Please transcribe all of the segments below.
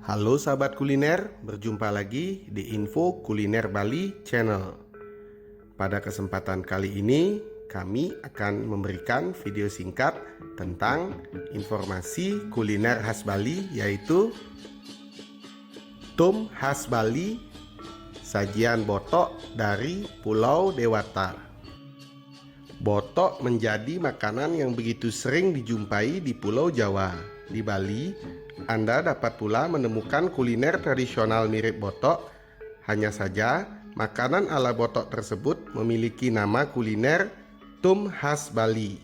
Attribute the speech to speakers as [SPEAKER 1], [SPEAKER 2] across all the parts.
[SPEAKER 1] Halo sahabat kuliner, berjumpa lagi di Info Kuliner Bali Channel. Pada kesempatan kali ini, kami akan memberikan video singkat tentang informasi kuliner khas Bali, yaitu tum khas Bali, sajian botok dari Pulau Dewata. Botok menjadi makanan yang begitu sering dijumpai di Pulau Jawa. Di Bali, Anda dapat pula menemukan kuliner tradisional mirip botok. Hanya saja, makanan ala botok tersebut memiliki nama kuliner tum khas Bali.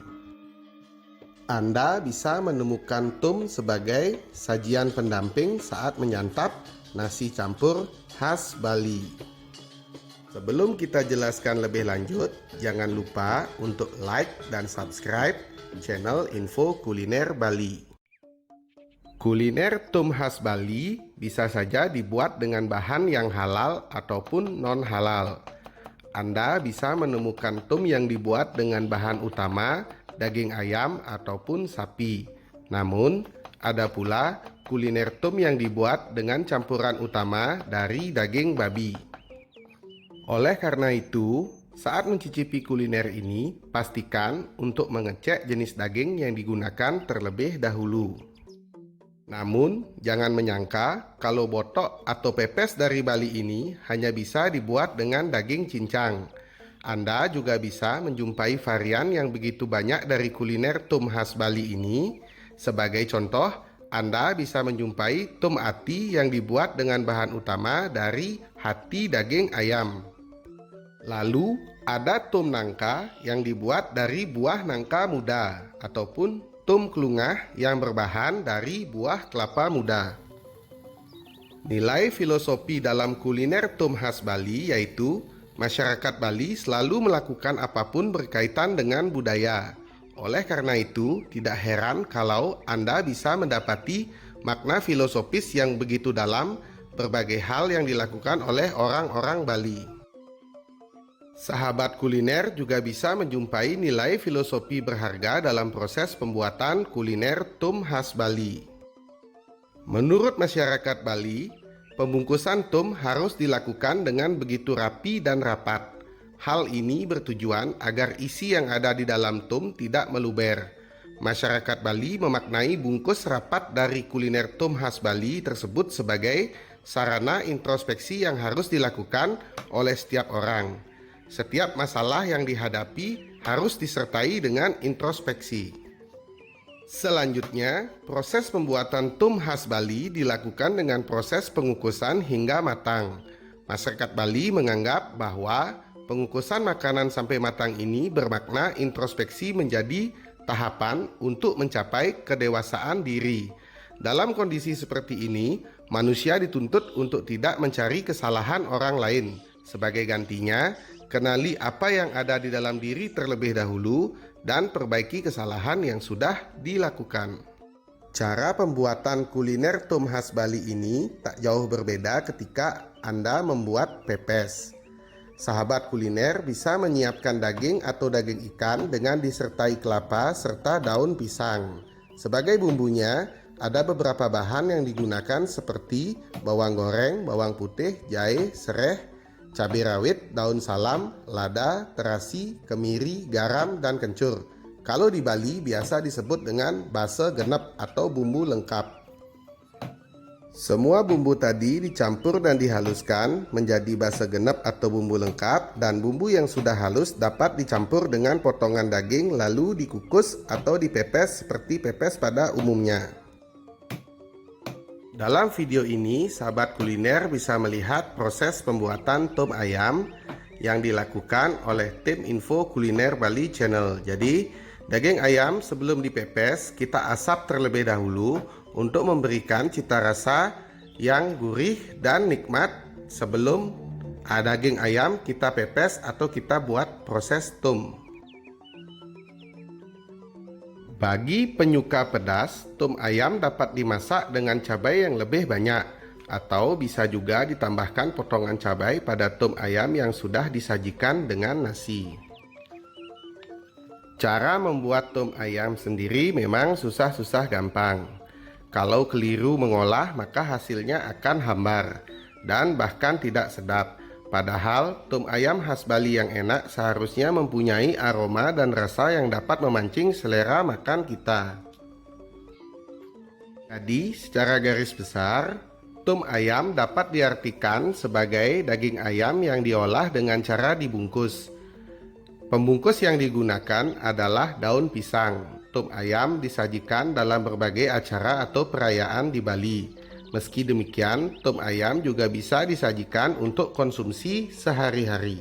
[SPEAKER 1] Anda bisa menemukan tum sebagai sajian pendamping saat menyantap nasi campur khas Bali. Sebelum kita jelaskan lebih lanjut, jangan lupa untuk like dan subscribe channel Info Kuliner Bali. Kuliner tum khas Bali bisa saja dibuat dengan bahan yang halal ataupun non-halal. Anda bisa menemukan tum yang dibuat dengan bahan utama daging ayam ataupun sapi. Namun, ada pula kuliner tum yang dibuat dengan campuran utama dari daging babi. Oleh karena itu, saat mencicipi kuliner ini, pastikan untuk mengecek jenis daging yang digunakan terlebih dahulu. Namun, jangan menyangka kalau botok atau pepes dari Bali ini hanya bisa dibuat dengan daging cincang. Anda juga bisa menjumpai varian yang begitu banyak dari kuliner tum khas Bali ini. Sebagai contoh, Anda bisa menjumpai tum ati yang dibuat dengan bahan utama dari hati daging ayam. Lalu, ada tum nangka yang dibuat dari buah nangka muda ataupun tum kelungah yang berbahan dari buah kelapa muda. Nilai filosofi dalam kuliner tum khas Bali yaitu masyarakat Bali selalu melakukan apapun berkaitan dengan budaya. Oleh karena itu, tidak heran kalau Anda bisa mendapati makna filosofis yang begitu dalam berbagai hal yang dilakukan oleh orang-orang Bali. Sahabat kuliner juga bisa menjumpai nilai filosofi berharga dalam proses pembuatan kuliner tum khas Bali. Menurut masyarakat Bali, pembungkusan tum harus dilakukan dengan begitu rapi dan rapat. Hal ini bertujuan agar isi yang ada di dalam tum tidak meluber. Masyarakat Bali memaknai bungkus rapat dari kuliner tum khas Bali tersebut sebagai sarana introspeksi yang harus dilakukan oleh setiap orang. Setiap masalah yang dihadapi harus disertai dengan introspeksi. Selanjutnya, proses pembuatan tum khas Bali dilakukan dengan proses pengukusan hingga matang. Masyarakat Bali menganggap bahwa pengukusan makanan sampai matang ini bermakna introspeksi menjadi tahapan untuk mencapai kedewasaan diri. Dalam kondisi seperti ini, manusia dituntut untuk tidak mencari kesalahan orang lain. Sebagai gantinya, kenali apa yang ada di dalam diri terlebih dahulu dan perbaiki kesalahan yang sudah dilakukan. Cara pembuatan kuliner tum khas Bali ini tak jauh berbeda ketika Anda membuat pepes. Sahabat kuliner bisa menyiapkan daging atau daging ikan dengan disertai kelapa serta daun pisang. Sebagai bumbunya, ada beberapa bahan yang digunakan seperti bawang goreng, bawang putih, jahe, sereh, cabai rawit, daun salam, lada, terasi, kemiri, garam, dan kencur. Kalau di Bali biasa disebut dengan basa genep atau bumbu lengkap. Semua bumbu tadi dicampur dan dihaluskan menjadi basa genep atau bumbu lengkap, dan bumbu yang sudah halus dapat dicampur dengan potongan daging lalu dikukus atau dipepes seperti pepes pada umumnya. Dalam video ini, sahabat kuliner bisa melihat proses pembuatan tum ayam yang dilakukan oleh tim Info Kuliner Bali Channel. Jadi, daging ayam sebelum dipepes, kita asap terlebih dahulu untuk memberikan cita rasa yang gurih dan nikmat sebelum daging ayam kita pepes atau kita buat proses tum. Bagi penyuka pedas, tum ayam dapat dimasak dengan cabai yang lebih banyak atau bisa juga ditambahkan potongan cabai pada tum ayam yang sudah disajikan dengan nasi. Cara membuat tum ayam sendiri memang susah-susah gampang. Kalau keliru mengolah, maka hasilnya akan hambar dan bahkan tidak sedap. Padahal tum ayam khas Bali yang enak seharusnya mempunyai aroma dan rasa yang dapat memancing selera makan kita. Jadi, secara garis besar, tum ayam dapat diartikan sebagai daging ayam yang diolah dengan cara dibungkus. Pembungkus yang digunakan adalah daun pisang. Tum ayam disajikan dalam berbagai acara atau perayaan di Bali. Meski demikian, tum ayam juga bisa disajikan untuk konsumsi sehari-hari.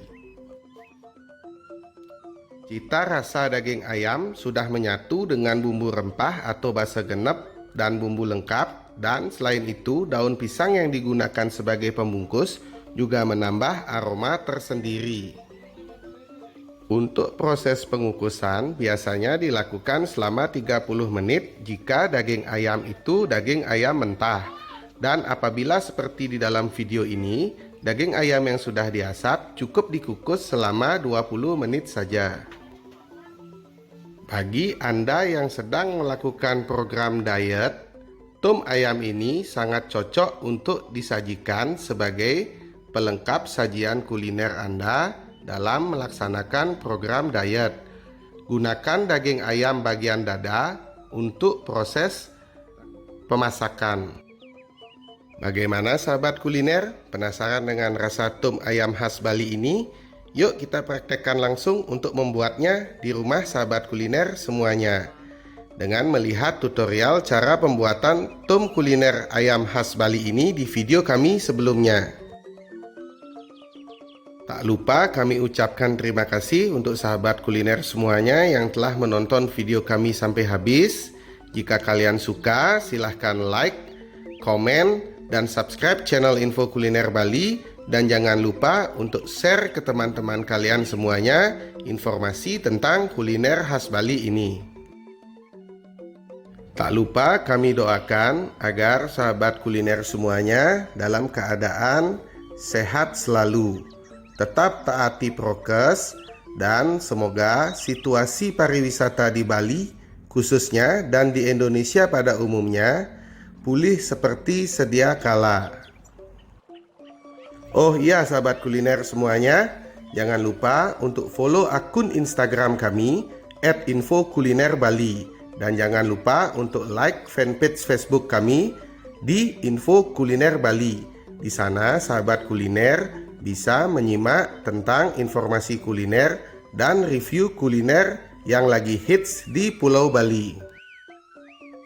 [SPEAKER 1] Cita rasa daging ayam sudah menyatu dengan bumbu rempah atau basa genep dan bumbu lengkap, dan selain itu daun pisang yang digunakan sebagai pembungkus juga menambah aroma tersendiri. Untuk proses pengukusan biasanya dilakukan selama 30 menit jika daging ayam itu daging ayam mentah. Dan apabila seperti di dalam video ini, daging ayam yang sudah diasap cukup dikukus selama 20 menit saja. Bagi Anda yang sedang melakukan program diet, tum ayam ini sangat cocok untuk disajikan sebagai pelengkap sajian kuliner Anda dalam melaksanakan program diet. Gunakan daging ayam bagian dada untuk proses pemasakan. Bagaimana sahabat kuliner? Penasaran dengan rasa tum ayam khas Bali ini? Yuk kita praktekkan langsung untuk membuatnya di rumah sahabat kuliner semuanya. Dengan melihat tutorial cara pembuatan tum kuliner ayam khas Bali ini di video kami sebelumnya. Tak lupa kami ucapkan terima kasih untuk sahabat kuliner semuanya yang telah menonton video kami sampai habis. Jika kalian suka, silahkan like, komen, dan subscribe channel Info Kuliner Bali. Dan jangan lupa untuk share ke teman-teman kalian semuanya informasi tentang kuliner khas Bali ini. Tak lupa kami doakan agar sahabat kuliner semuanya dalam keadaan sehat selalu. Tetap taati prokes dan semoga situasi pariwisata di Bali khususnya dan di Indonesia pada umumnya pulih seperti sedia kala. Oh iya sahabat kuliner semuanya, jangan lupa untuk follow akun Instagram kami @infokulinerbali dan jangan lupa untuk like fanpage Facebook kami di Info Kuliner Bali. Di sana sahabat kuliner bisa menyimak tentang informasi kuliner dan review kuliner yang lagi hits di Pulau Bali.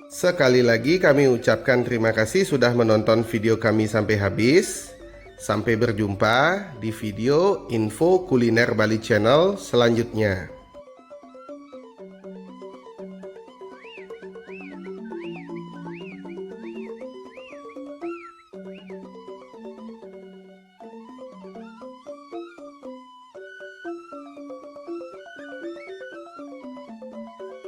[SPEAKER 1] Sekali lagi kami ucapkan terima kasih sudah menonton video kami sampai habis. Sampai berjumpa di video Info Kuliner Bali Channel selanjutnya.